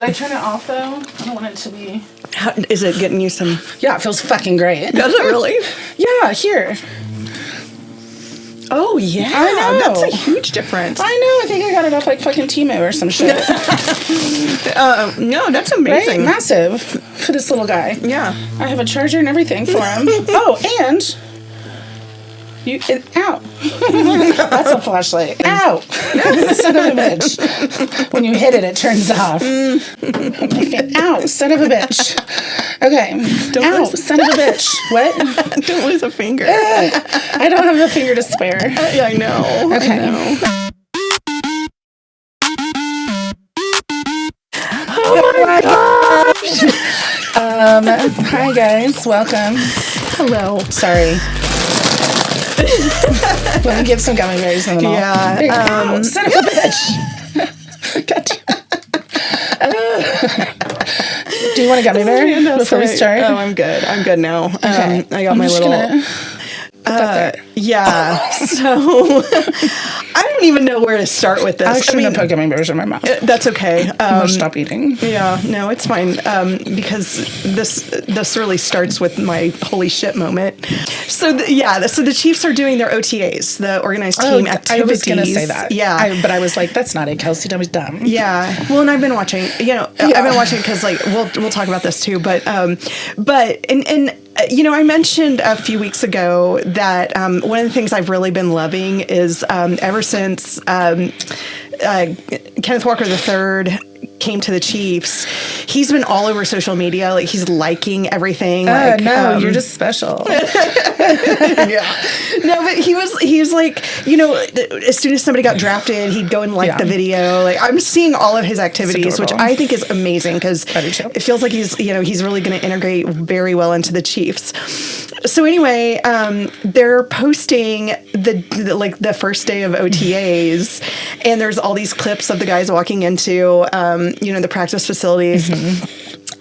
I turn it off though. I don't want it to be. How, is it getting you some? Yeah, it feels fucking great. Does it really? Yeah, here. Oh yeah, I know. That's a huge difference. I know. I think I got it off like fucking Timo or some shit. No, that's amazing. Right? Massive for this little guy. Yeah, I have a charger and everything for him. Oh, and ow. That's a flashlight. Ow. Son of a bitch. When you hit it, it turns off. Ow, son of a bitch. Okay. Ow, son of a bitch. What? don't lose a finger. I don't have a finger to spare. Yeah, I know. Okay. I know. Oh my gosh. Hi guys, welcome. Hello. Sorry. Let me get some gummy bears in the mall. Yeah. Ow, son of a bitch. Do you want a gummy bear before we start? Oh, I'm good. I'm good now. Okay. I got my little. Yeah. So I don't even know where to start with this. I shouldn't have put gummy bears in my mouth. That's okay. I'm gonna stop eating. Yeah, no, it's fine. Because this really starts with my holy shit moment. So so the Chiefs are doing their OTAs, the organized team activities. I was gonna say that. Yeah, but I was like, that's not it. Kelsey was dumb. Yeah. Well, and I've been watching. I've been watching because like we'll talk about this too. But I mentioned a few weeks ago that one of the things I've really been loving is ever since Kenneth Walker III came to the Chiefs, he's been all over social media. Like he's liking everything. You're just special. Yeah. No, but he was like, as soon as somebody got drafted, he'd go and like the video. Like I'm seeing all of his activities, which I think is amazing because it feels like he's really going to integrate very well into the Chiefs. So anyway, they're posting the first day of OTAs, and there's all these clips of the guys walking into the practice facilities. Mm-hmm.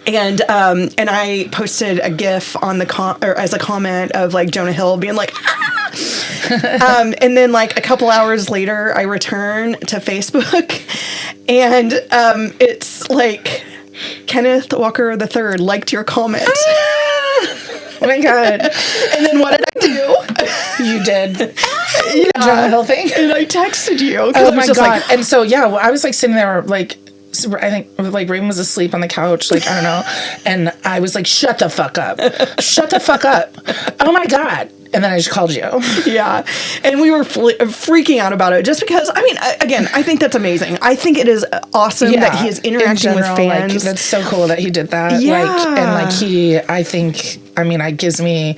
And I posted a GIF on as a comment of like Jonah Hill being like, ah! And then like a couple hours later, I return to Facebook, and it's like Kenneth Walker III liked your comment. Oh my God. And then what did I do? You did. Jonah Hill thing. And I texted you. Oh my God. Like, and so, I was like sitting there like, I think like Raven was asleep on the couch, like, I don't know. And I was like, shut the fuck up. Shut the fuck up. Oh my God. And then I just called you. Yeah. And we were freaking out about it just because, I mean, again, I think that's amazing. I think it is awesome that he is interacting with fans. Like, that's so cool that he did that. Yeah. It gives me,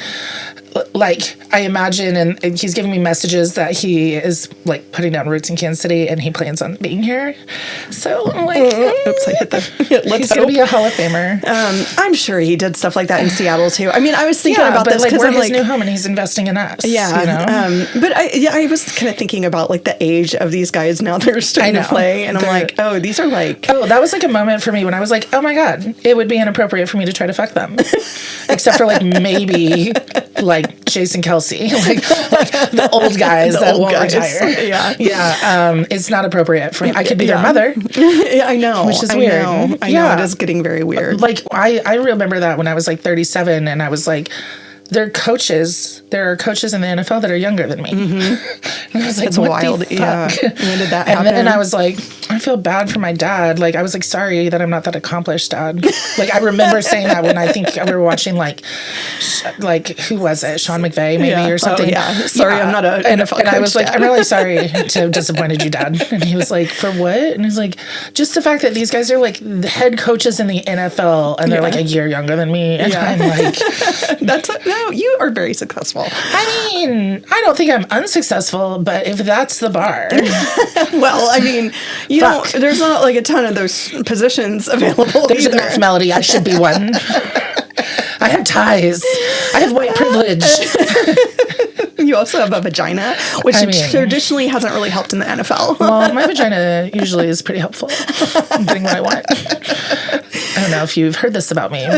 like, I imagine, and he's giving me messages that he is, like, putting down roots in Kansas City and he plans on being here. So, like, oops, I hit the, he's going to be a Hall of Famer. I'm sure he did stuff like that in Seattle, too. I mean, I was thinking about this because we're his new home and he's investing in us. Yeah. But I was kind of thinking about, like, the age of these guys now that are starting to play. And I'm like, oh, these are like... Oh, that was, like, a moment for me when I was like, oh, my God, it would be inappropriate for me to try to fuck them. Except for, like, maybe, like, Jason Kelsey. Like the old guys that won't retire. Yeah. It's not appropriate for me. I could be their mother. Yeah, I know. Which is weird. I know. It is getting very weird. Like, I remember that when I was, like, 37 and I was like... There are coaches in the NFL that are younger than me. Mm-hmm. And I was like, it's wild. Yeah. When did that happen? And I was like, I feel bad for my dad. Like, I was like, sorry that I'm not that accomplished, Dad. Like, I remember saying that when I think we were watching, like who was it? Sean McVay, maybe, or something. Oh, yeah. Sorry, I'm not an NFL coach. And I was like, Dad. I'm really sorry to have disappointed you, Dad. And he was like, for what? And he's like, just the fact that these guys are, like, the head coaches in the NFL, and they're, like, a year younger than me. And I'm like... No, you are very successful. I mean, I don't think I'm unsuccessful, but if that's the bar. Well, I mean, there's not like a ton of those positions available. There's enough, Melody. I should be one. I have ties. I have white privilege. You also have a vagina, which traditionally hasn't really helped in the NFL. Well, my vagina usually is pretty helpful. I'm getting what I want. I don't know if you've heard this about me. A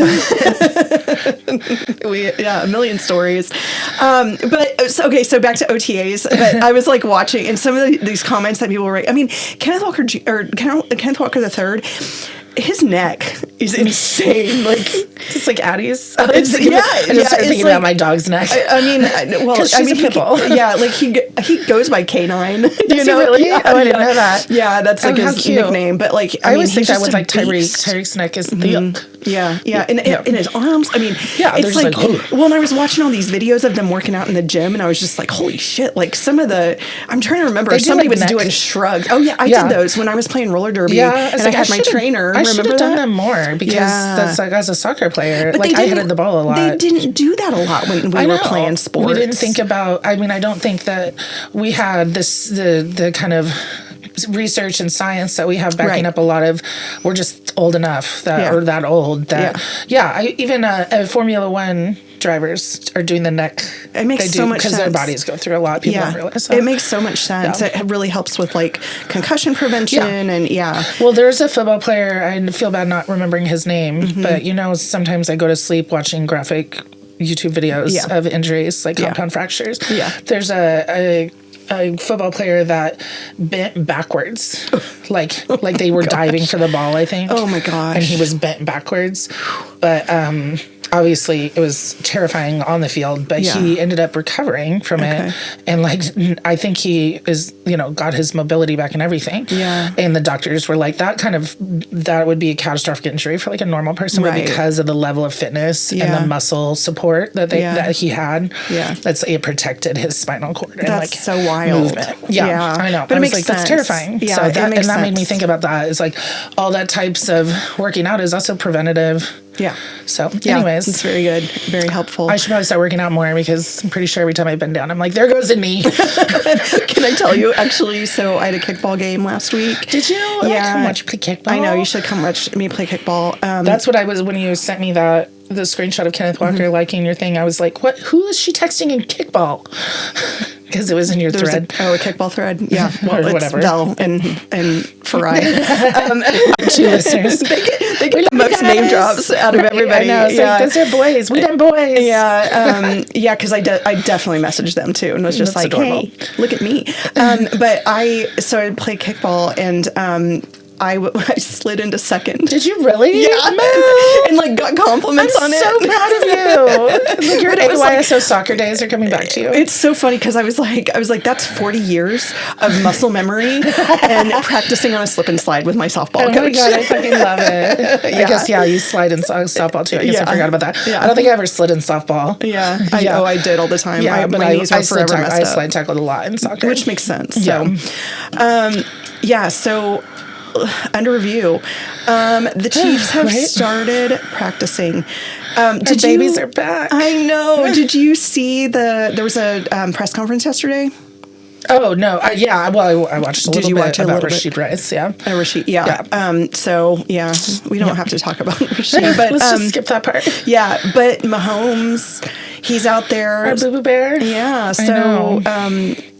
million stories. So back to OTAs. But I was like watching, and some of these comments that people were writing. I mean, Kenneth Walker III his neck is insane. Like, it's like Addie's. I just started thinking about my dog's neck. She's a pit bull. Like he goes by Canine. You know, really? Yeah, I didn't know that. Yeah, that's like his nickname. But like, I always think that with like Tyreek's neck is thick. Yeah. And his arms. I mean, it's like, when I was watching all these videos of them working out in the gym, and I was just like, holy shit! Like some of I'm trying to remember. Somebody was doing shrugs. Oh yeah, I did those when I was playing roller derby. Yeah, and I had my trainer. I should have done them more because that's like as a soccer player, like I hit the ball a lot. They didn't do that a lot when we were playing sports. We didn't think about. I mean, I don't think that we had the kind of research and science that we have backing up a lot of. We're just old enough that or that old that even Formula One drivers are doing the neck. It makes so much sense because their bodies go through a lot. People don't realize that. It makes so much sense. It really helps with like concussion prevention and Well, there's a football player. I feel bad not remembering his name, but sometimes I go to sleep watching graphic YouTube videos of injuries like compound fractures. Yeah, there's a football player that bent backwards, like they were diving for the ball, I think. Oh my gosh! And he was bent backwards, but obviously it was terrifying on the field. But he ended up recovering from it, and like I think he is, got his mobility back and everything. Yeah. And the doctors were like, that would be a catastrophic injury for like a normal person, but because of the level of fitness and the muscle support that that he had, it protected his spinal cord. And that's so wild. Movement. Yeah, I know. But it makes sense. That's terrifying. Yeah, so that made me think about that. It's like all that types of working out is also preventative. Yeah. So, anyways, it's very good, very helpful. I should probably start working out more because I'm pretty sure every time I bend down, I'm like, there goes a knee. Can I tell you, actually? So I had a kickball game last week. Did you? Yeah. Come watch me play kickball. I know you should come watch me play kickball. That's what I was when you sent me the screenshot of Kenneth Walker liking your thing. I was like, what? Who is she texting in kickball? Because it was in your thread. A kickball thread. Yeah. Well, or whatever. Bell and Farai. Two listeners. They get the most name drops out of everybody. I know. It's like, those are boys. We done boys. Yeah. Because I definitely messaged them too and was just like, adorable. Hey, look at me. But I played kickball and I slid into second. Did you really? Yeah. And like got compliments on it. I'm so proud of you. Like your AYSO soccer days are coming back to you. It's so funny because I was like, that's 40 years of muscle memory and practicing on a slip and slide with my softball coach. Oh my God, I fucking love it. I guess, you slide in softball too. I guess I forgot about that. Yeah. I don't think I ever slid in softball. Yeah. I did all the time. Yeah, but my knees were forever messed up. I slide tackled a lot in soccer. Which makes sense. So, under review, the Chiefs have started practicing. The babies are back. I know. Did you see there was a press conference yesterday? Oh no! Well, I watched a little bit about Rashid Rice. Yeah, Rashid. Yeah. We don't have to talk about Rashid, but let's just skip that part. Yeah, but Mahomes, he's out there. Our Boo Boo Bear. Yeah. So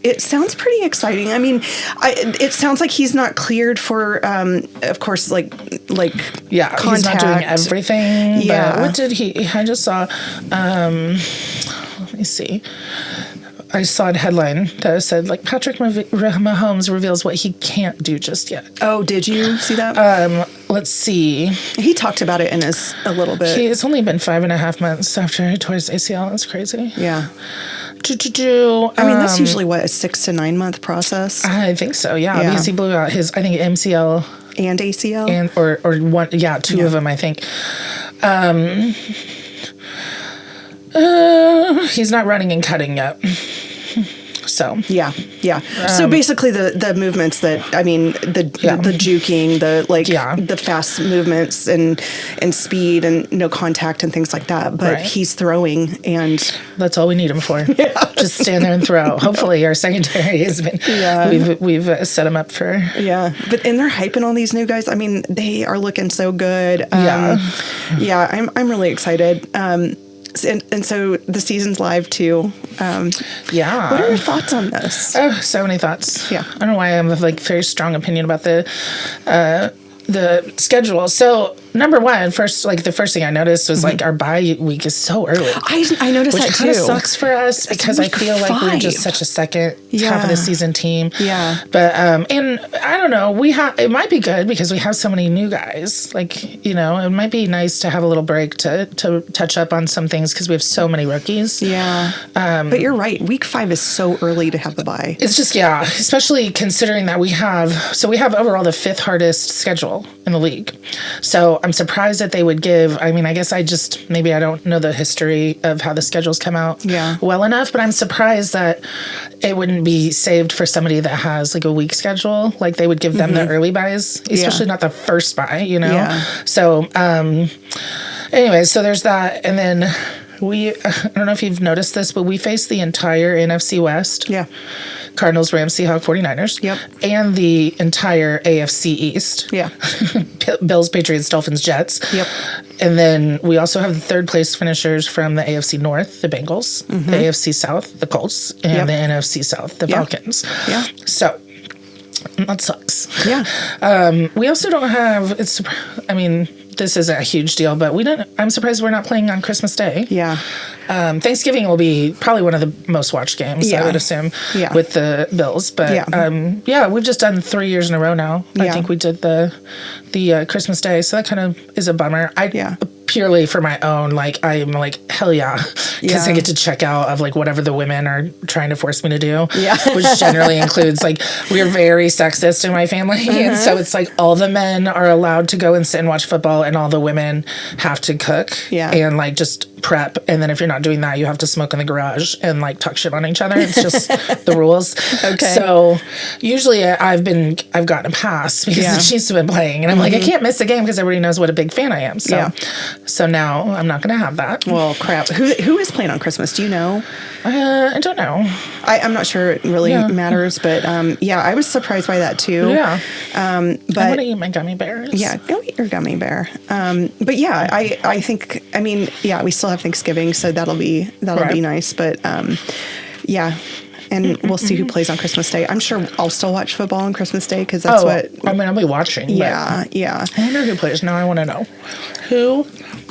it sounds pretty exciting. I mean, it sounds like he's not cleared for, of course, like contact. He's not doing everything. Yeah. But what did he? I just saw. Let me see. I saw a headline that said, like, Patrick Mahomes reveals what he can't do just yet. Oh, did you see that? Let's see. He talked about it in a little bit. It's only been 5.5 months after he tore his ACL. That's crazy. Yeah. I mean, that's usually, a 6 to 9 month process? I think so, yeah. Because he blew out his, I think, MCL. And ACL? Or one, two of them, I think. He's not running and cutting yet. So yeah. So basically, the movements that the juking, the fast movements and speed and no contact and things like that. But he's throwing, and that's all we need him for. Just stand there and throw. Hopefully, our secondary has been. Yeah, we've set him up for. Yeah, but they're hyping all these new guys. I mean, they are looking so good. I'm really excited. And so the season's live too. What are your thoughts on this? Oh, so many thoughts. Yeah. I don't know why I have a very strong opinion about the the schedule. So number one, the first thing I noticed was like our bye week is so early. I noticed that too. Which kind of sucks for us because I feel like we're just such a second half of the season team. Yeah. But and I don't know, it might be good because we have so many new guys. Like, you know, it might be nice to have a little break to touch up on some things because we have so many rookies. Yeah. But you're right. Week 5 is so early to have the bye. It's just, especially considering that we have overall the 5th hardest schedule in the league. So I'm surprised that they would give, I mean, I guess maybe I don't know the history of how the schedules come out well enough, but I'm surprised that it wouldn't be saved for somebody that has like a week schedule. Like they would give them the early buys, especially not the first buy, you know? Yeah. So, anyway, so there's that. And then I don't know if you've noticed this, but we face the entire NFC West. Yeah. Cardinals, Rams, Seahawks, 49ers. Yep. And the entire AFC East. Yeah. Bills, Patriots, Dolphins, Jets. Yep. And then we also have the third place finishers from the AFC North, the Bengals, the AFC South, the Colts, and the NFC South, the Falcons. Yeah. So that sucks. Yeah. We also don't have, this isn't a huge deal, but I'm surprised we're not playing on Christmas Day. Yeah. Thanksgiving will be probably one of the most watched games, I would assume, with the Bills. But we've just done 3 years in a row now. I think we did the Christmas Day, so that kind of is a bummer. Purely for my own, like, I'm like, hell yeah, because I get to check out of like whatever the women are trying to force me to do, which generally includes like, we're very sexist in my family, and so it's like all the men are allowed to go and sit and watch football, and all the women have to cook and like just prep, and then if you're not doing that, you have to smoke in the garage and like talk shit on each other. It's just the rules. Okay. So usually I've gotten a pass because the Chiefs have been playing, and I'm like, I can't miss a game because everybody knows what a big fan I am. So now I'm not going to have that. Well, crap. Who is playing on Christmas? Do you know? I don't know. I'm not sure it really matters, but I was surprised by that too. Yeah. But I want to eat my gummy bears. Yeah, go eat your gummy bear. But yeah, I think, we still have Thanksgiving, so that'll be nice. But and we'll see who plays on Christmas Day. I'm sure I'll still watch football on Christmas Day because that's I'll be watching. Yeah. I wonder who plays. Now I want to know who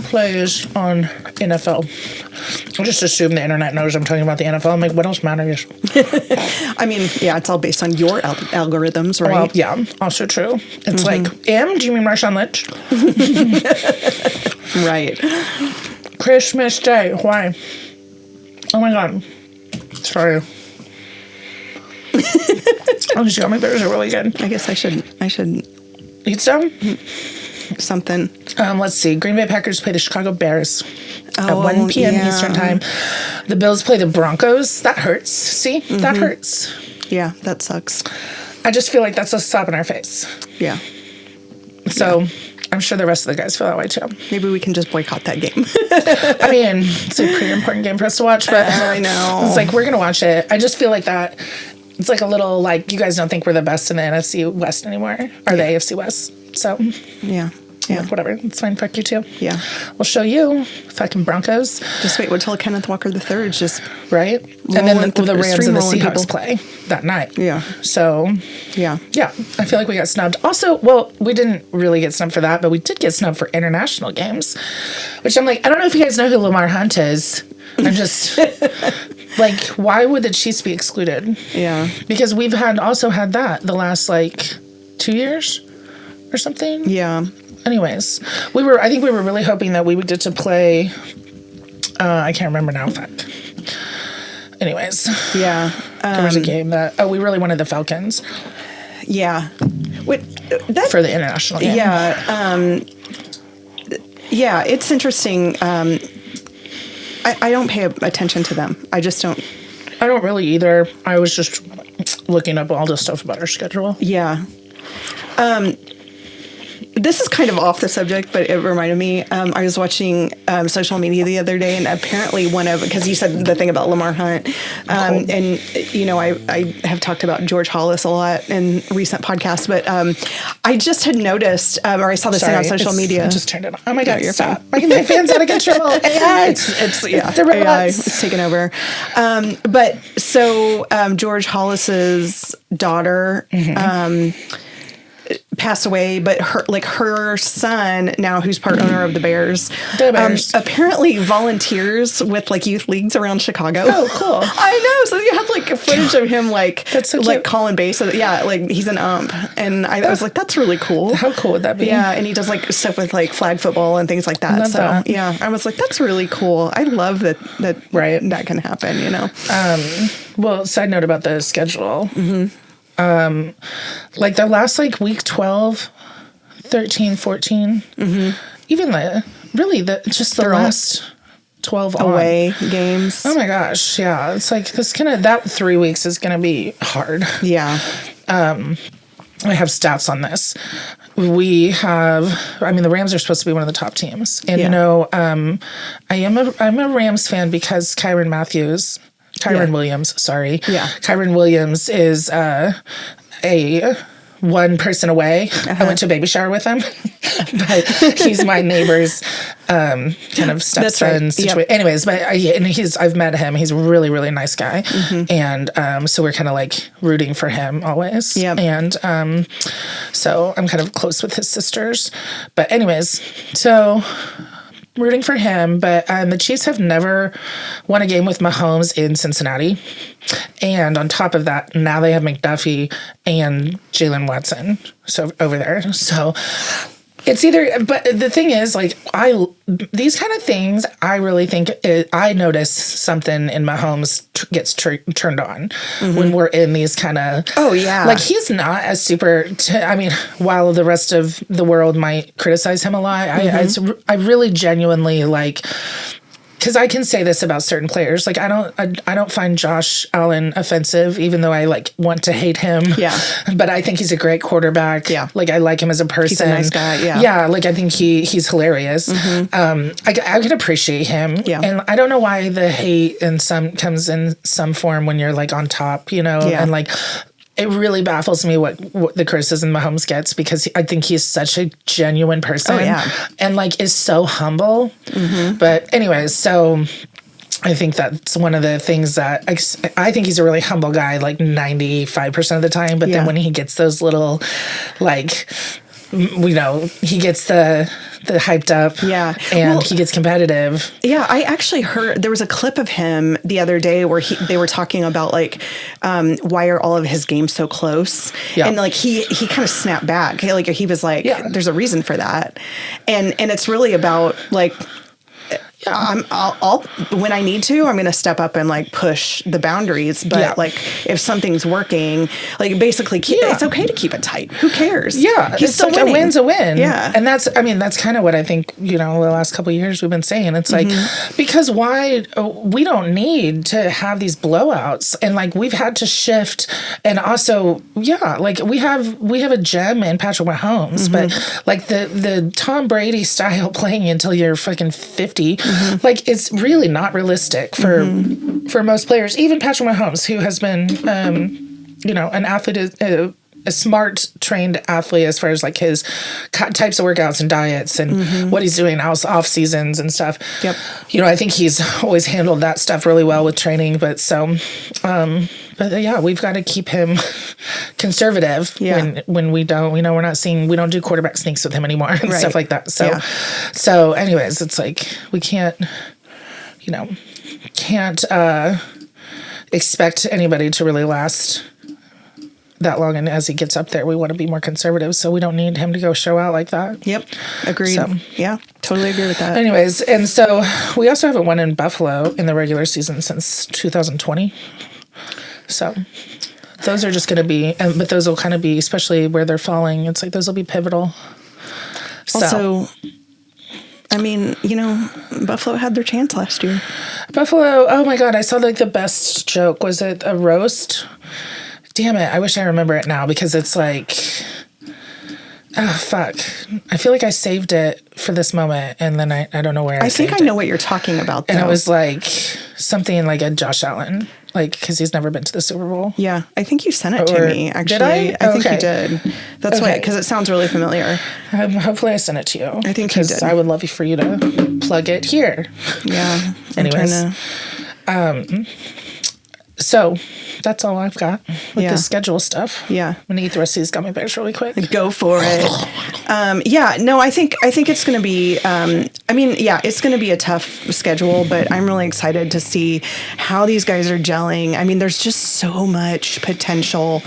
plays on NFL. I'll just assume the internet knows I'm talking about the NFL. I'm like, what else matters? It's all based on your algorithms, right? Well, yeah, also true. It's like, do you mean Marshawn Lynch? Right. Christmas Day. Why? Oh my God. Sorry. These gummy bears are really good. I guess I should eat some? Something. Let's see. Green Bay Packers play the Chicago Bears at 1 p.m. Eastern time. The Bills play the Broncos. That hurts. See? That hurts. Yeah, that sucks. I just feel like that's a slap in our face. Yeah. So I'm sure the rest of the guys feel that way too. Maybe we can just boycott that game. It's a pretty important game for us to watch, but I know. It's like, we're going to watch it. I just feel like that. It's like a little, like, you guys don't think we're the best in the NFC West anymore, or the AFC West. So, yeah. Like, whatever. It's fine. Fuck you too. Yeah. We'll show you. Fucking Broncos. Just wait until Kenneth Walker III just... Right? And then the Rams and the Seahawks play that night. Yeah. So... Yeah. I feel like we got snubbed. Also, we didn't really get snubbed for that, but we did get snubbed for international games. Which I'm like, I don't know if you guys know who Lamar Hunt is. I'm just... like, why would the Chiefs be excluded? Yeah. Because we've also had that the last, 2 years or something. Yeah. Anyways, I think we were really hoping that we would get to play, I can't remember now, in fact. Anyways. Yeah. There was a game that, we really wanted the Falcons. Yeah. For the international game. Yeah. Yeah, it's interesting. I don't pay attention to them. I just don't. I don't really either. I was just looking up all the stuff about our schedule. Yeah. This is kind of off the subject, but it reminded me. I was watching social media the other day, and apparently because you said the thing about Lamar Hunt, and I have talked about George Hollis a lot in recent podcasts, but I just had noticed, or I saw this thing on social media. I just turned it on. Oh my God, you're fine. My fan's out of control. AI. It's the AI is taking over. But so George Hollis's daughter. passed away, but her son now, who's part owner of the Bears, apparently volunteers with like youth leagues around Chicago. Oh, cool! I know. So you have like footage of him like that's so like calling bass. So yeah, like he's an ump, and I was like, that's really cool. How cool would that be? Yeah, and he does like stuff with like flag football and things like that. Love that. Yeah, I was like, that's really cool. I love that right. that can happen. You know. Well, side note about the schedule. Like the last like week 12, 13, 14, even the last 12 away games. Oh my gosh, yeah. It's like that 3 weeks is gonna be hard. Yeah. I have stats on this. The Rams are supposed to be one of the top teams. And I'm a Rams fan because Kyron Williams, sorry. Yeah. Kyron Williams is a one person away. I went to a baby shower with him, but he's my neighbor's kind of stepson situation. Yep. Anyways, but I've met him. He's a really, really nice guy. And so we're kind of like rooting for him always. Yep. And so I'm kind of close with his sisters. But anyways, so rooting for him, but the Chiefs have never won a game with Mahomes in Cincinnati. And on top of that, now they have McDuffie and Jalen Watson over there. So it's either, but the thing is, like, these kind of things, I really think I notice something in Mahomes gets turned on when we're in these kind of. Oh, yeah. Like, he's not as super, while the rest of the world might criticize him a lot, I really genuinely like. Because I can say this about certain players, like I don't find Josh Allen offensive, even though I like want to hate him. Yeah. But I think he's a great quarterback. Yeah. Like I like him as a person. He's a nice guy. Yeah. Yeah. Like I think he's hilarious. I can appreciate him. Yeah. And I don't know why the hate comes in some form when you're like on top, and like. It really baffles me what the criticism Mahomes gets because I think he's such a genuine person and like is so humble. But anyways, so I think that's one of the things that I think he's a really humble guy, like 95% of the time. But then when he gets those little like, he gets the hyped up. Yeah. And he gets competitive. Yeah. I actually heard there was a clip of him the other day where they were talking about like, why are all of his games so close? Yeah. And like, he kind of snapped back. He was like, there's a reason for that. And it's really about like, I'll when I need to, I'm going to step up and like push the boundaries. But like if something's working, like basically it's okay to keep it tight. Who cares? Yeah. He's still winning. A win's a win. Yeah. And that's kind of what I think, the last couple of years we've been saying. It's like, because we don't need to have these blowouts and like we've had to shift. And also, like we have a gem in Patrick Mahomes, but like the Tom Brady style playing until you're fucking 50, like it's really not realistic for most players, even Patrick Mahomes, who has been, an athlete, a smart, trained athlete as far as like his types of workouts and diets and what he's doing off seasons and stuff. Yep. I think he's always handled that stuff really well with training, but we've got to keep him conservative when we don't, we don't do quarterback sneaks with him anymore and stuff like that. So anyways, it's like, we can't expect anybody to really last that long, and as he gets up there we want to be more conservative, so we don't need him to go show out like that. Yep, agreed. So, yeah, totally agree with that. Anyways, and so we also haven't won in Buffalo in the regular season since 2020, so those are just going to be, but those will kind of be, especially where they're falling, it's like those will be pivotal. Also, Buffalo had their chance last year. Buffalo, oh my God, I saw like the best joke. Was it a roast? Damn it, I wish I remember it now because it's like, oh, fuck. I feel like I saved it for this moment and then I don't know where I think I know what you're talking about, though. And it was like something like a Josh Allen, like, because he's never been to the Super Bowl. Yeah, I think you sent it to me, actually. Did I? I think you did. That's why, because it sounds really familiar. Hopefully I sent it to you. I think you did. Because I would love for you to plug it here. Yeah. Anyways. So that's all I've got with the schedule stuff. Yeah. I'm going to eat the rest of these gummy bears really quick. Go for it. Yeah, no, I think it's going to be, it's going to be a tough schedule, but I'm really excited to see how these guys are gelling. I mean, there's just so much potential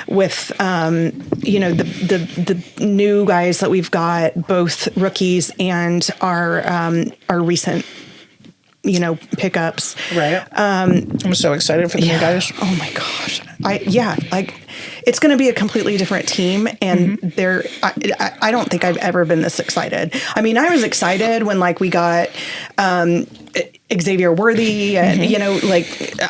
with, the new guys that we've got, both rookies and our recent pickups. Right. I'm so excited for the new guys. Oh my gosh. It's going to be a completely different team, and I don't think I've ever been this excited. I mean, I was excited when we got Xavier Worthy, and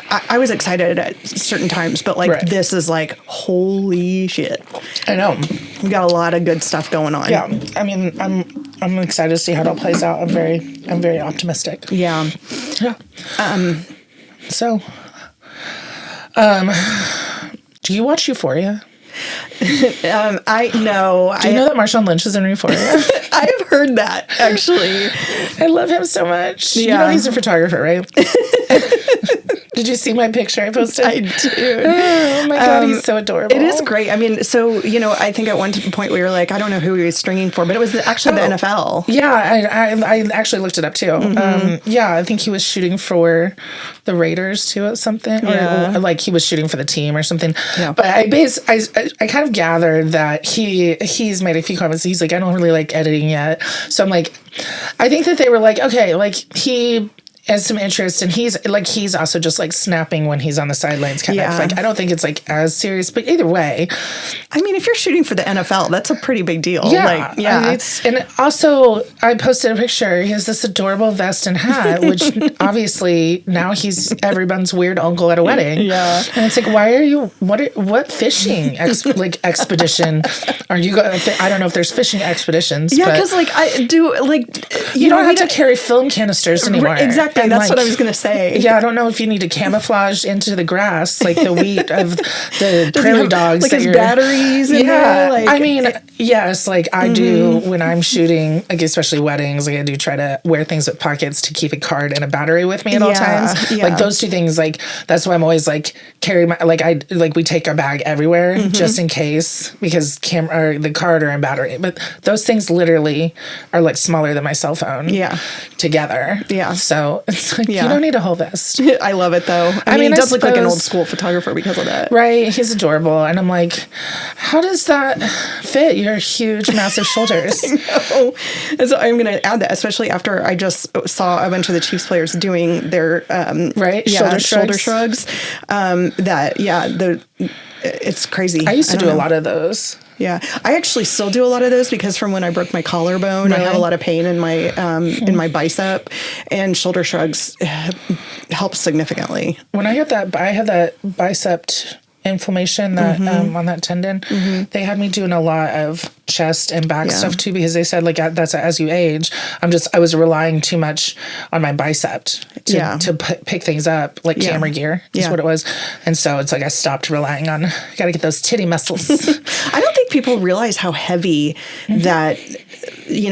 I was excited at certain times, but this is holy shit. I know. We got a lot of good stuff going on. Yeah. I mean, I'm excited to see how it all plays out. I'm very optimistic. Yeah. Yeah. Do you watch Euphoria? I know. Do you know that Marshawn Lynch is in Euphoria? I've heard that, actually. I love him so much. Yeah. You know he's a photographer, right? Did you see my picture I posted? I did. Oh my God, he's so adorable. It is great. I mean, so, I think at one point we were like, I don't know who he was stringing for, but it was actually the NFL. Yeah, I actually looked it up too. Mm-hmm. I think he was shooting for the Raiders too or something. Yeah. Or he was shooting for the team or something. Yeah. But I kind of gathered that he's made a few comments. He's like, I don't really like editing yet. So I'm like, I think that they were like, okay, he has some interest, and he's also just snapping when he's on the sidelines kind of. I don't think it's as serious, but either way. I mean, if you're shooting for the NFL, that's a pretty big deal. Yeah. And also I posted a picture. He has this adorable vest and hat, which obviously now he's everyone's weird uncle at a wedding. Yeah. And it's why are you, what fishing expedition are you going? I don't know if there's fishing expeditions. Yeah. Cause you don't have to carry film canisters anymore. Exactly. And that's what I was going to say. Yeah, I don't know if you need to camouflage into the grass, the wheat of the prairie dogs. His batteries in there? I mean, yes, I do when I'm shooting, especially weddings, I do try to wear things with pockets to keep a card and a battery with me at all times. Yeah. Those two things, that's why I'm always carry my, we take our bag everywhere just in case, because the card or a battery. But those things literally are smaller than my cell phone. Yeah. Together. Yeah. So it's you don't need a whole vest. I love it though. I mean, he does look like an old school photographer because of that. Right. He's adorable. And I'm like, how does that fit your huge, massive shoulders? I know. And so I'm going to add that, especially after I just saw a bunch of the Chiefs players doing their shoulder shrugs. It's crazy. I used to do a lot of those. Yeah, I actually still do a lot of those because from when I broke my collarbone, I have a lot of pain in my bicep, and shoulder shrugs help significantly. When I had that bicep inflammation that on that tendon, they had me doing a lot of chest and back stuff too, because they said that's as you age. I was relying too much on my bicep to pick things up, camera gear is what it was. And so it's I stopped relying on, gotta get those titty muscles. I don't think people realize how heavy that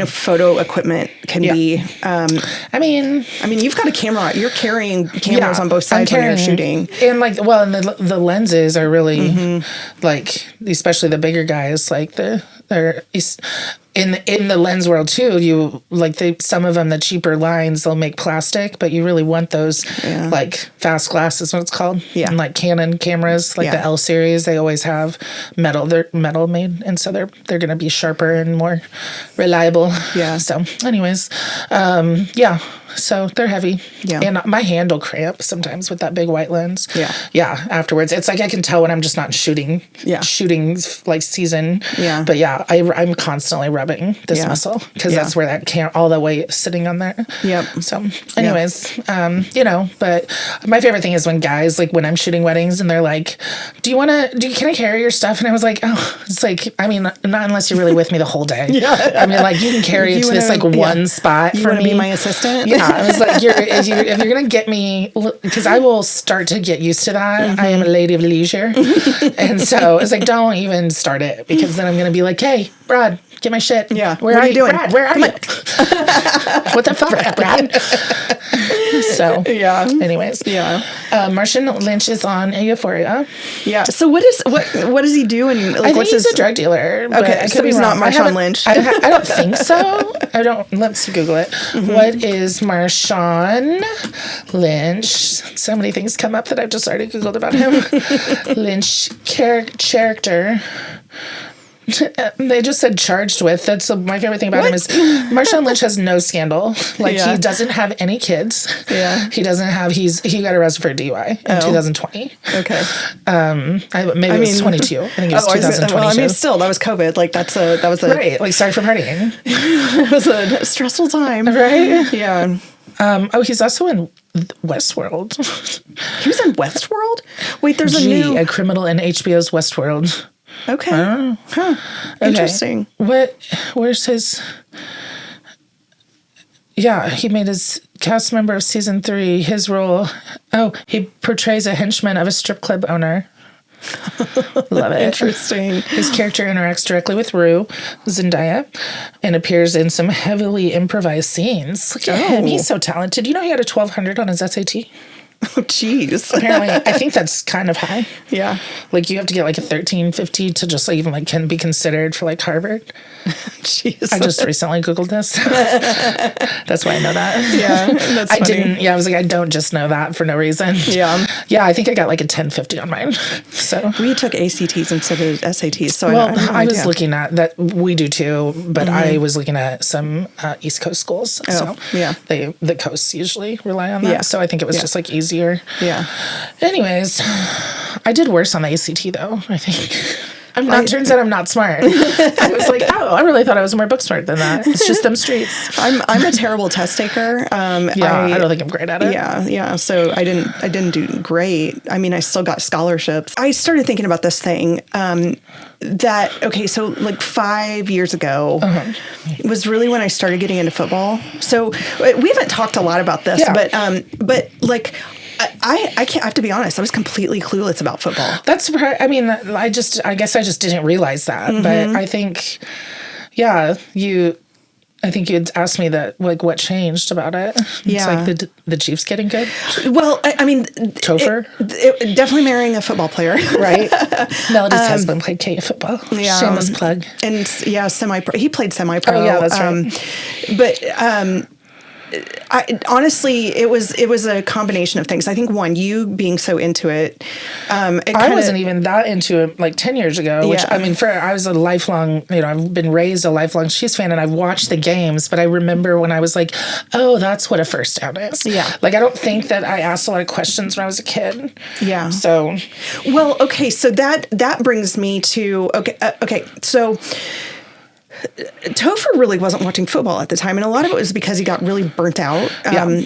photo equipment can be. I mean, you've got a camera. You're carrying cameras on both sides when you're shooting, and and the lenses are really especially the bigger guys, they're in the lens world too. You some of them, the cheaper lines, they'll make plastic, but you really want those fast glass is what it's called. Yeah. And Canon cameras, the L series, they always have metal. They're metal made, and so they're going to be sharper and more reliable. Yeah. So, anyways, so they're heavy. Yeah. And my hand will cramp sometimes with that big white lens. Yeah. Yeah. Afterwards, it's I can tell when I'm just not shooting. Yeah. Shooting season. Yeah. But I'm constantly rubbing this muscle because that's where that all the weight is sitting on there. Yep. So, anyways, but my favorite thing is when guys when I'm shooting weddings and they're like, can I carry your stuff? And I was like, oh, it's not unless you're really with me the whole day. Yeah. I mean, you can carry it to this one spot for me. Be my assistant? Yeah. I was like, if you're going to get me, because I will start to get used to that. I am a lady of leisure. And so it's don't even start it, because then I'm going to be like, hey, Brad, get my shit. Yeah. Where are you doing? Brad, where are you? What the fuck, Brad? So, yeah. Anyways. Yeah. Marshawn Lynch is on Euphoria. Yeah. So what does he do? And like, I think he's a drug dealer. Okay. So he's not Marshawn Lynch. I don't think so. Let's Google it. What is Marshawn Lynch? So many things come up that I've just already Googled about him. Lynch character. They just said charged with. That's my favorite thing about him is Marshawn Lynch has no scandal. Like he doesn't have any kids. Yeah. He doesn't have. He got arrested for a DUI in 2020. Okay. It was 22. I think it was 2022. Well, I mean, still that was COVID. Like that was a right. Like sorry for partying. It was a stressful time. Right. Yeah. He's also in Westworld. He was in Westworld? Wait, there's a criminal in HBO's Westworld. Okay. Okay. Interesting. Where's his... Yeah, he made his cast member of season 3. His role... Oh, he portrays a henchman of a strip club owner. Love it. Interesting. His character interacts directly with Rue, Zendaya, and appears in some heavily improvised scenes. Look at him. He's so talented. You know he had a 1200 on his SAT? Oh, jeez. Apparently, I think that's kind of high. Yeah. Like, you have to get, like, a 1350 to just, like, even, like, can be considered for, like, Harvard. Jeez. I just recently Googled this. That's why I know that. Yeah, that's funny. I was like, I don't just know that for no reason. Yeah. Yeah, I think I got, like, a 1050 on mine. So. We took ACTs instead of SATs, so I was looking at that. We do, too, but I was looking at some East Coast schools. So yeah. The coasts usually rely on that. Yeah. So I think it was just, like, easier. Yeah. Anyways, I did worse on the ACT though, I think. Turns out I'm not smart. I was like, I really thought I was more book smart than that. It's just them streets. I'm a terrible test taker. I don't think I'm great at it. Yeah. So I didn't do great. I mean, I still got scholarships. I started thinking about this thing. So like 5 years ago was really when I started getting into football. So we haven't talked a lot about this, but like. I have to be honest. I was completely clueless about football. That's right. I mean, I guess I just didn't realize that. But I think, I think you'd asked me that, like, what changed about it. Yeah. It's like the Chiefs getting good. Well, I mean, Topher? Definitely marrying a football player. Right. Melody's husband played K football. Yeah. Shameless plug. And semi-pro. He played semi-pro. Oh, yeah, that's right. But honestly, it was a combination of things. I think one, you being so into it. I wasn't even that into it like 10 years ago, which I mean, I was a lifelong, I've been raised a lifelong Chiefs fan and I've watched the games, but I remember when I was like, oh, that's what a first down is. Yeah. Like, I don't think that I asked a lot of questions when I was a kid. Yeah. So. Well, okay. So that brings me to, okay. So. Topher really wasn't watching football at the time, and a lot of it was because he got really burnt out. I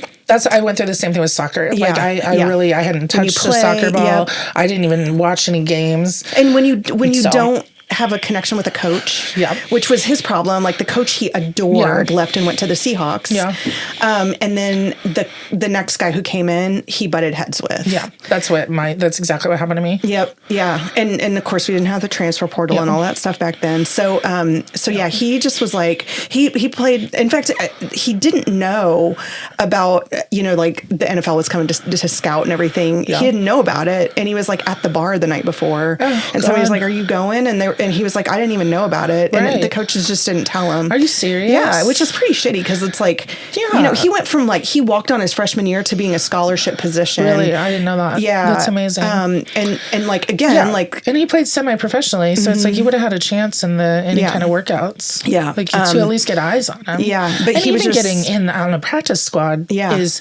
went through the same thing with soccer. Like I hadn't touched a soccer ball. I didn't even watch any games. And when you don't have a connection with a coach, which was his problem. Like the coach he adored left and went to the Seahawks. Yeah. And then the next guy who came in, he butted heads with. Yeah. That's exactly what happened to me. Yep. Yeah. And of course we didn't have the transfer portal and all that stuff back then. So he just was like, he played, in fact, he didn't know about, like the NFL was coming to scout and everything. Yeah. He didn't know about it. And he was like at the bar the night before. And somebody was like, are you going? And he was like, I didn't even know about it. Right. And the coaches just didn't tell him. Are you serious? Yeah, which is pretty shitty because it's like, he went from like, he walked on his freshman year to being a scholarship position. Really? I didn't know that. Yeah. That's amazing. And like, again, like. And he played semi-professionally, so it's like he would have had a chance in any kind of workouts. Yeah. Like to at least get eyes on him. Yeah. But and he was even just getting in on a practice squad is,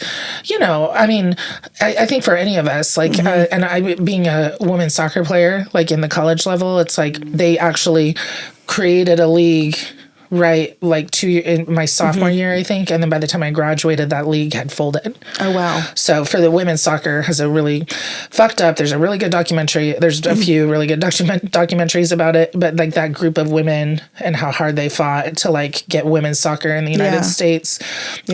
I mean, I think for any of us, like, and I being a women's soccer player, like in the college level, it's like they actually created a league right like 2 years in my sophomore year, I think, and then by the time I graduated that league had folded. Oh wow. So for the women's soccer has a really fucked up, there's a really good documentary, there's a few really good documentaries about it, but like that group of women and how hard they fought to like get women's soccer in the United States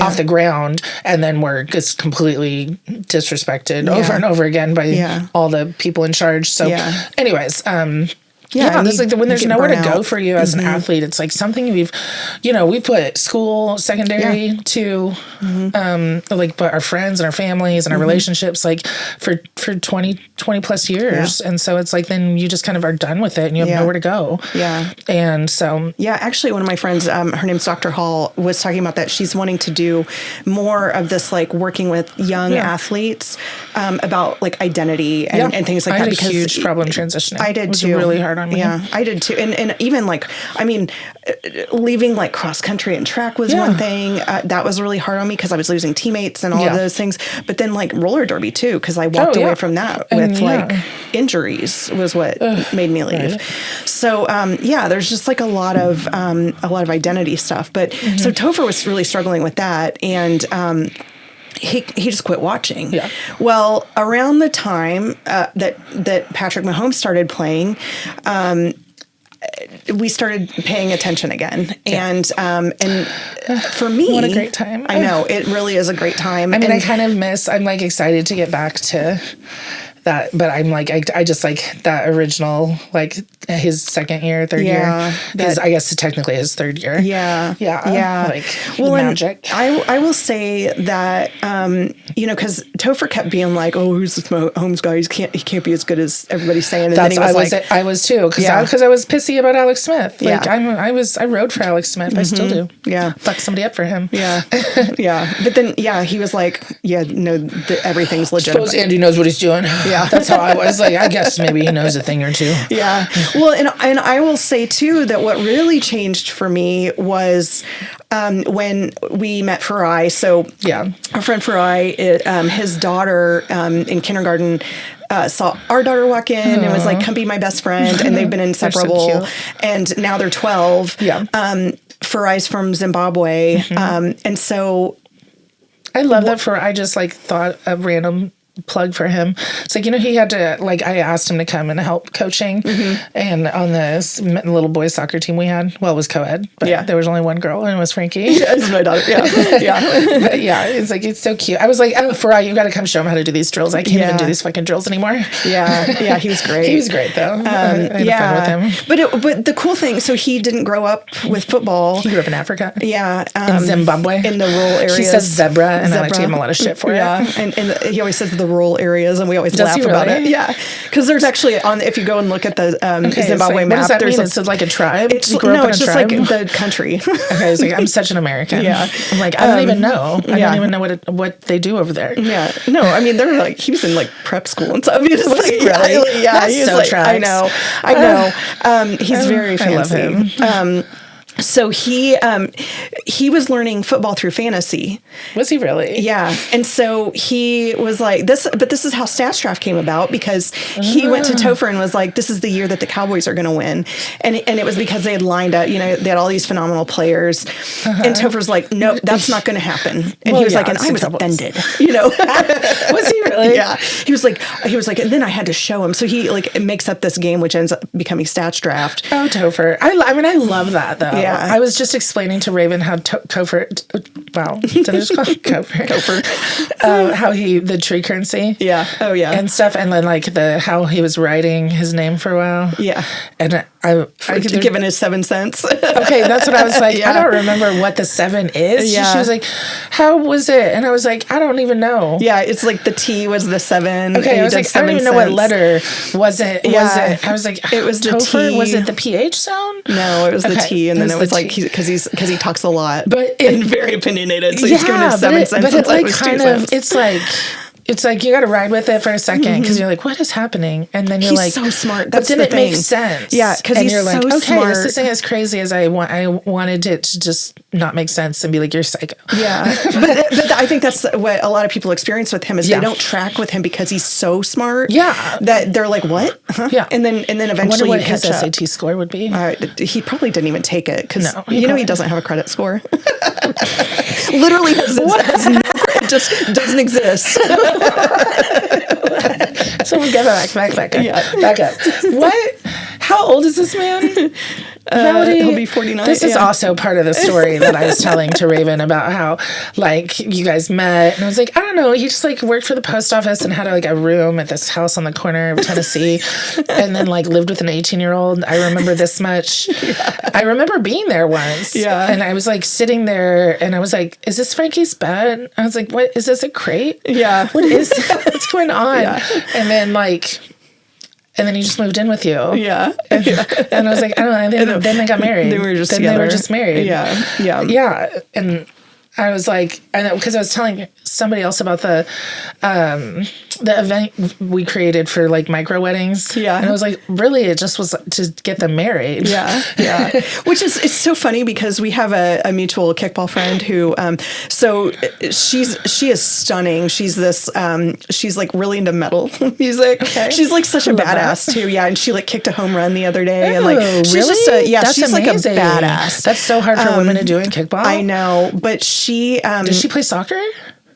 off the ground, and then were just completely disrespected over and over again by all the people in charge. So anyways, Yeah, there's like when there's nowhere to go for you as an athlete, it's like something we put school, secondary to, like, but our friends and our families and our relationships, like for 20 plus years. And so it's like, then you just kind of are done with it and you have nowhere to go. Yeah. And so. Yeah, actually one of my friends, her name's Dr. Hall, was talking about that. She's wanting to do more of this, like working with young athletes about like identity and things like that. Because I had a huge problem transitioning. I did it was too. Really hard on me. Yeah, I did too. And even like, I mean, leaving like cross country and track was one thing that was really hard on me because I was losing teammates and all of those things. But then like roller derby too, because I walked away from that with like injuries was what made me leave. Right. So there's just like a lot of identity stuff. But so Topher was really struggling with that, and he just quit watching. Yeah. Well, around the time that Patrick Mahomes started playing, we started paying attention again. And for me, what a great time. I know, it really is a great time. I mean, I'm like excited to get back to that, but I'm like, I just like that original, like his second year, third year, because I guess technically his third year. Yeah. Like, well, magic. I will say that, because Topher kept being like, oh, who's this Mahomes guy? He can't be as good as everybody's saying. And then he was I was too, because I was pissy about Alex Smith. Like I rode for Alex Smith. I still do. Yeah. Fuck somebody up for him. Yeah. But then, he was like, everything's legitimate. Suppose Andy knows what he's doing. Yeah. That's how I was like, I guess maybe he knows a thing or two. Yeah. Well, and I will say too that what really changed for me was when we met Farai. So our friend Farai, his daughter in kindergarten saw our daughter walk in and was like, come be my best friend. And they've been inseparable. So and now they're 12. Yeah. Farai's from Zimbabwe. And so I love that I just like thought a random plug for him. It's like, he had to, like, I asked him to come and help coaching and on this little boys soccer team we had, well, it was co-ed, but there was only one girl and it was Frankie. That's my daughter. Yeah. But it's like, it's so cute. I was like, oh, Farai, you got to come show him how to do these drills. I can't even do these fucking drills anymore. Yeah. He was great. He was great though. I had fun with him. But the cool thing, so he didn't grow up with football. He grew up in Africa. Yeah. In Zimbabwe. In the rural areas. He says zebra and I like to give him a lot of shit for it. Yeah. And he always says the rural areas, and we always laugh about it. Yeah, because there's actually if you go and look at the Zimbabwe map, what does that mean? It's like a tribe. It's just like the country. Okay, it's like I'm such an American. Yeah, I'm like I don't even know. I don't even know what they do over there. Yeah, no, I mean they're like he was in like prep school and stuff. He was like, really? Yeah, he's so like, I know. He's very fancy. I love him. So he was learning football through fantasy. Was he really? Yeah. And so he was like, this is how Stats Draft came about, because he went to Topher and was like, this is the year that the Cowboys are going to win. And it was because they had lined up, they had all these phenomenal players. And Topher's like, no, that's not going to happen. And he was like, and I was offended, Was he really? Yeah. He was like, and then I had to show him. So he like makes up this game, which ends up becoming Stats Draft. Oh, Topher. I mean, I love that though. Yeah. I was just explaining to Raven how Topher, wow, did I just call him Topher? How the tree currency. Yeah. Oh, yeah. And stuff. And then like how he was writing his name for a while. Yeah. And I given his 7 cents. Okay, that's what I was like. I don't remember what the 7 is. Yeah. She was like, how was it? And I was like, I don't even know. Yeah, it's like the T was the 7. Okay, I was like, I don't even know what letter was it. Yeah. I was like, it was the Topher? T. Was it the PH sound? No, it was the T, and then it was like because he talks a lot, but very opinionated. So he's giving us 7 cents. But it's like kind of it's like you got to ride with it for a second because you're like, what is happening? And then you're he's like, so smart. That's but then it makes sense. Yeah, because he's you're like, so okay, smart. this isn't as crazy as I wanted it to just not make sense and be like, you're psycho. Yeah, but I think that's what a lot of people experience with him is they don't track with him because he's so smart. Yeah, that they're like, what? Huh? Yeah, and then eventually I wonder what his SAT score would be. He probably didn't even take it because he doesn't have a credit score. Literally, has no credit, just doesn't exist. So we get back up. Yeah. Back up. What? How old is this man? Melody, he'll be 49. This is also part of the story that I was telling to Raven about how, like, you guys met. And I was like, I don't know. He just, like, worked for the post office and had, like, a room at this house on the corner of Tennessee and then, like, lived with an 18-year-old. I remember this much. Yeah. I remember being there once. Yeah. And I was, like, sitting there and I was like, is this Frankie's bed? I was like, what? Is this a crate? Yeah. What is what's going on? Yeah. And then, like... And then he just moved in with you. Yeah. And I was like, I don't know. Then they got married. They were just then together. They were just married. Yeah. Yeah. Yeah. And I was like, I know, because I was telling somebody else about the event we created for like micro weddings. Yeah. And I was like, really, it just was to get them married. Yeah. Yeah. Which is, it's so funny because we have a mutual kickball friend who, so she is stunning. She's this, she's like really into metal music. Okay. She's like such a badass too. Yeah. And she like kicked a home run the other day. And like, she's really? just That's she's amazing. like a badass. That's so hard for women to do in kickball. I know. But she, does she play soccer?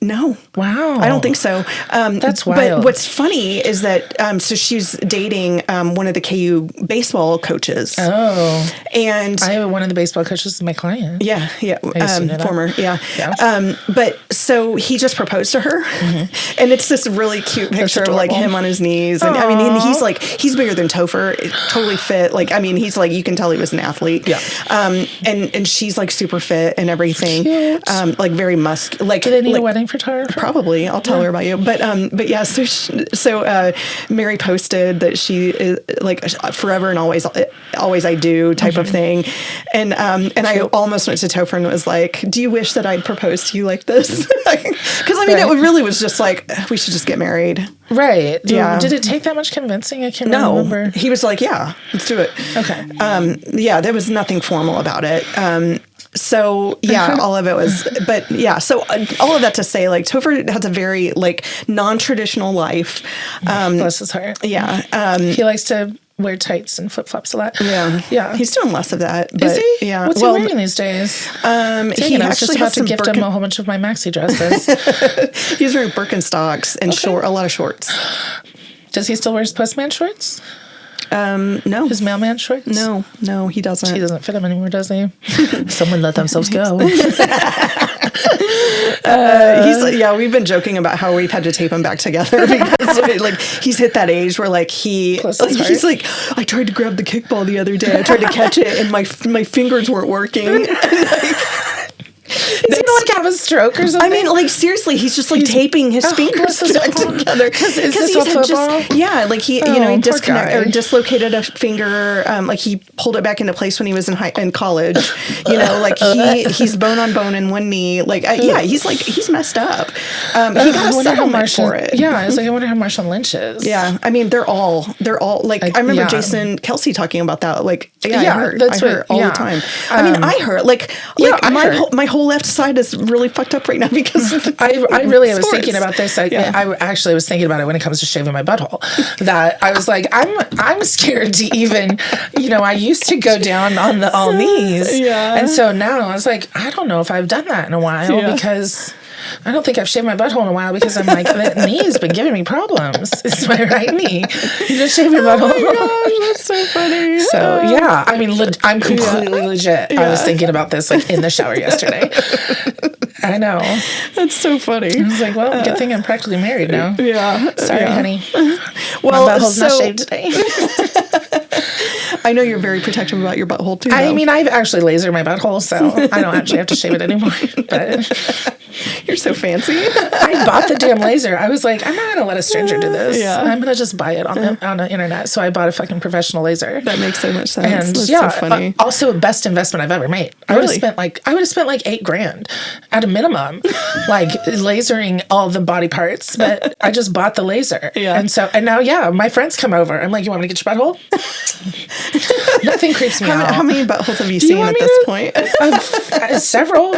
No. Wow. I don't think so. That's wild. But what's funny is that, so she's dating one of the KU baseball coaches. Oh. And I have one of the baseball coaches is my client. Yeah. Yeah. Former. Yeah. Yeah. But so he just proposed to her. Mm-hmm. And it's this really cute picture of like him on his knees. And I mean, he's like, he's bigger than Topher, totally fit. Like, I mean, he's like, you can tell he was an athlete. Yeah. And she's like super fit and everything. Cute. Like very like, do they need a wedding photographer? Probably. I'll tell her about you. But yeah, so Mary posted that she is like forever and always I do type of thing. And I almost went to Topher and was like, do you wish that I'd proposed to you like this? Because I mean, it really was just like, we should just get married. Right. Yeah. Did it take that much convincing? I can't remember. He was like, yeah, let's do it. Okay. Yeah, there was nothing formal about it. So yeah, all of it was, but yeah, so all of that to say, like Topher has a very like non-traditional life. Bless his heart. Yeah. He likes to wear tights and flip-flops a lot. Yeah. Yeah. He's doing less of that. But, is he? Yeah. What's he wearing these days? He I was just about to gift him a whole bunch of my maxi dresses. He's wearing Birkenstocks and a lot of shorts. Does he still wear his postman shorts? No. His mailman shorts? No, he doesn't. He doesn't fit him anymore, does he? Someone let themselves go. We've been joking about how we've had to tape him back together because like he's hit that age where like he's like, I tried to grab the kickball the other day. I tried to catch it and my fingers weren't working. Does he like have a stroke or something? I mean, like seriously, he's just like taping his fingers back together because he's football. Like he disconnected or dislocated a finger. Like he pulled it back into place when he was in college. Like he's bone on bone in one knee. Like he's messed up. He got a settlement for it. Yeah, I was like, I wonder how Marshawn Lynch is. Yeah, I mean they're all like I remember Jason Kelsey talking about that. Like I heard all the time. I mean I heard my whole left side is really fucked up right now because I was thinking about this. I actually was thinking about it when it comes to shaving my butthole. That I was like, I'm scared to even, I used to go down on the all knees. Yeah. And so now I was like, I don't know if I've done that in a while because I don't think I've shaved my butthole in a while because I'm like, that knee's been giving me problems. It's my right knee. You just shave your butthole. Oh my gosh, that's so funny. So yeah, I mean, I'm completely legit. Yeah. I was thinking about this like in the shower yesterday. I know. That's so funny. I was like, well, good thing I'm practically married now. Yeah. Sorry, honey. Well, my butthole's not shaved today. I know you're very protective about your butthole too. I mean, I've actually lasered my butthole, so I don't actually have to shave it anymore. But you're so fancy. I bought the damn laser. I was like, I'm not gonna let a stranger do this. Yeah. I'm gonna just buy it on the internet. So I bought a fucking professional laser. That makes so much sense. And that's so funny. Also, best investment I've ever made. I would have spent like $8,000 at a minimum, like lasering all the body parts. But I just bought the laser. Yeah. And now my friends come over. I'm like, you want me to get your butthole? Nothing creeps me out. How many buttholes have you seen at this point? Several.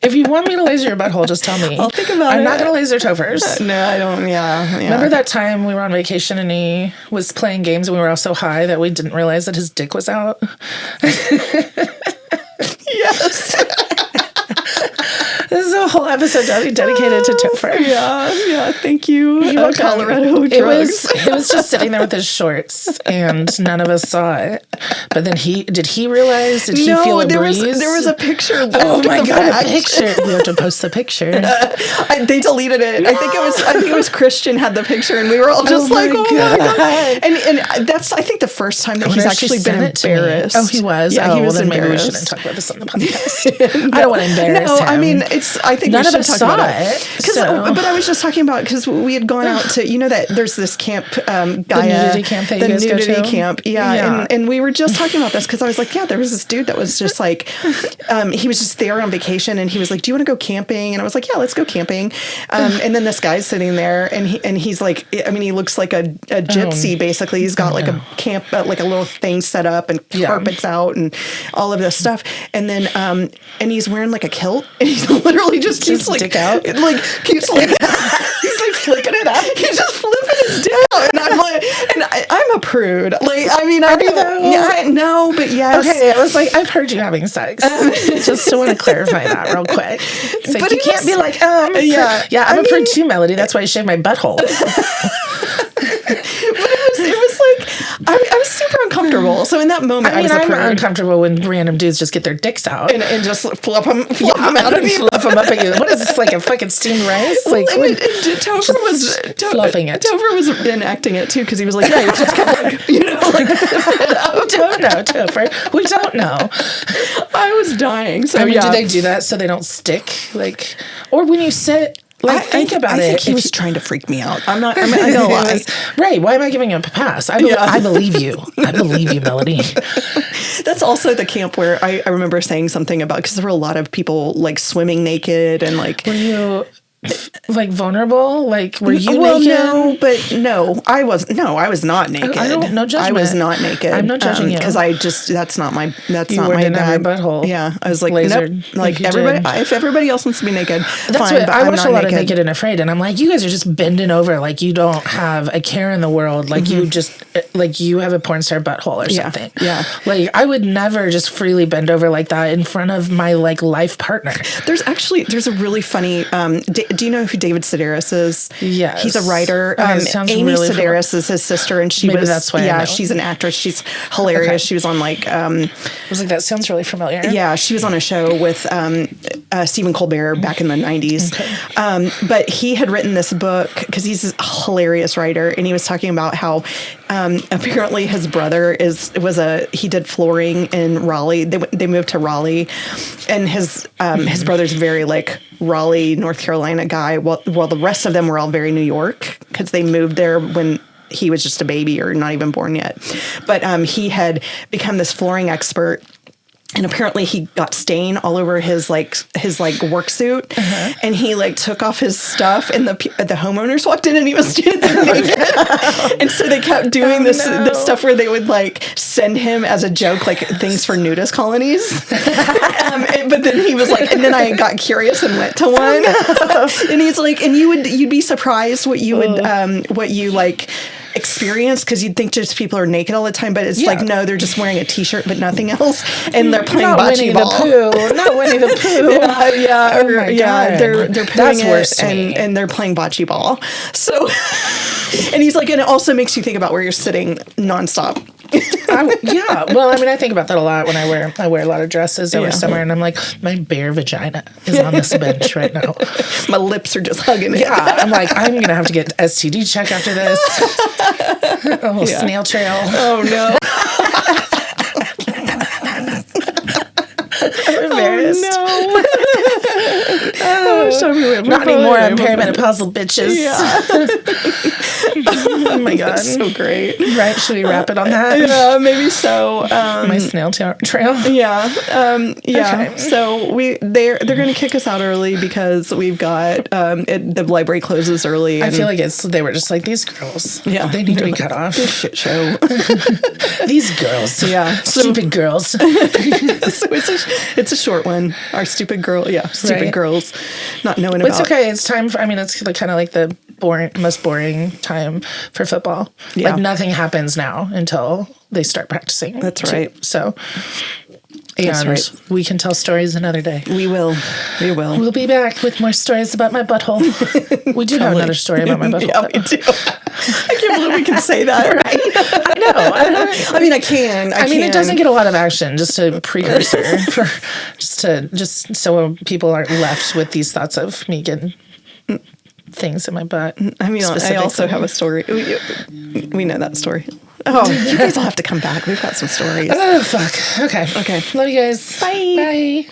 If you want me to laser your butthole, just tell me. I'll think about it. I'm not going to laser Topher's. No, I don't. Yeah. Remember that time we were on vacation and he was playing games and we were all so high that we didn't realize that his dick was out? Yes. This is a whole episode dedicated to Topher. Yeah. Thank you. Colorado drugs. It was just sitting there with his shorts, and none of us saw it. But then did he realize? Did he feel a breeze? There was a picture. Oh my God, a picture. We have to post the picture. They deleted it. I think it was Christian had the picture, and we were all just my God. And that's, I think, the first time that he's actually been embarrassed. Oh, he was? Yeah, he was then embarrassed. Maybe we shouldn't talk about this on the podcast. I don't want to embarrass him. I mean, I think none we of should us talk saw about it. But I was just talking about, because we had gone out to, that there's this camp, Gaia. The nudity camp that you guys go to? The nudity camp, yeah. And we were just talking about this, because I was like, there was this dude that was just like, he was just there on vacation, and he was like, do you want to go camping? And I was like, yeah, let's go camping. And then this guy's sitting there, and he's like, I mean, he looks like a gypsy, basically. He's got like a camp, like a little thing set up, and carpets out, and all of this stuff. And then, and he's wearing like a kilt, and he's literally just keeps like, dick out. Like, keeps like, he's like flicking it up. He's just flipping his dick out. And I'm like, I'm a prude. Like, I mean, I know, but yes. Okay, I was like, I've heard you having sex. Just want to clarify that real quick. It's like, you can't be like, I'm a prude too, Melody. That's why I shaved my butthole. It was like, I was super uncomfortable. So in that moment, I was I'm uncomfortable when random dudes just get their dicks out and just flip them out of you, fluff them up at you. What is this, like a fucking steamed rice? Like, Topher was fluffing it. Topher was enacting it too, because he was like, yeah, it's just kind of like, we don't know, Topher. We don't know. I was dying. So do they do that so they don't stick? Like, or when you sit. Like, think about it. I think he was trying to freak me out. I'm not going to lie. Ray, why am I giving him a pass? I believe you. I believe you, Melody. That's also the camp where I remember saying something about, because there were a lot of people like swimming naked and like. Were you like vulnerable? Like, were you naked? I was not naked. No judgment. I was not naked. I'm not judging you, because that's not my bag. Butthole. Yeah, I was like, lasered, nope. Like if everybody else wants to be naked, that's fine. But I watch a lot of Naked and Afraid, and I'm like, you guys are just bending over like you don't have a care in the world. Like you just like you have a porn star butthole or something. Yeah. Like I would never just freely bend over like that in front of my like life partner. There's a really funny. Do you know who David Sedaris is? Yes. He's a writer. Amy really Sedaris is his sister, and that's why. Yeah, she's an actress. She's hilarious. Okay. She was on like. I was like, that sounds really familiar. Yeah, she was on a show with Stephen Colbert back in the 90s. Okay. But he had written this book because he's a hilarious writer, and he was talking about how apparently his brother he did flooring in Raleigh. They moved to Raleigh, and his brother's very like Raleigh, North Carolina guy, while the rest of them were all very New York, because they moved there when he was just a baby or not even born yet. But he had become this flooring expert. And apparently he got stain all over his work suit, and he like took off his stuff, and the homeowners walked in, and he was standing there naked. And so they kept doing this stuff where they would like send him as a joke like things for nudist colonies. But then he was like, and then I got curious and went to one, and he's like, and you'd be surprised what you like experience, because you'd think just people are naked all the time, but it's like, no, they're just wearing a t-shirt but nothing else, and they're playing bocce ball. Not Winnie the Pooh. They're playing it, and they're playing bocce ball. So, and he's like, and it also makes you think about where you're sitting nonstop. Well, I mean, I think about that a lot when I wear a lot of dresses over summer, and I'm like, my bare vagina is on this bench right now. My lips are just hugging it. Yeah, I'm like, I'm gonna have to get STD check after this. A snail trail. Oh no. I'm embarrassed. Oh no. Not anymore. I'm perimenopausal, bitches. Yeah. Oh my god, that's so great. Right? Should we wrap it on that? Yeah, maybe so. My snail trail. Yeah. Okay. So they're going to kick us out early because we've got the library closes early. I feel like they were just like, these girls. Yeah, they need to be cut off. This shit show. These girls. Yeah, stupid girls. So it's a short one. Our stupid girl. Yeah, stupid girls. Not knowing about. It's okay. It's time for. I mean, it's kind of like the most boring time for football. Yeah. Like nothing happens now until they start practicing. That's right. So And we can tell stories another day. We will. We'll be back with more stories about my butthole. We do have another story about my butthole. Yeah, we do. I can't believe we can say that. Right? I know. I mean, I can. I mean, it doesn't get a lot of action. Just a precursor for just so people aren't left with these thoughts of me getting things in my butt. I mean, I also have a story. We know that story. Oh, you guys will have to come back. We've got some stories. Oh, fuck. Okay. Okay. Love you guys. Bye. Bye.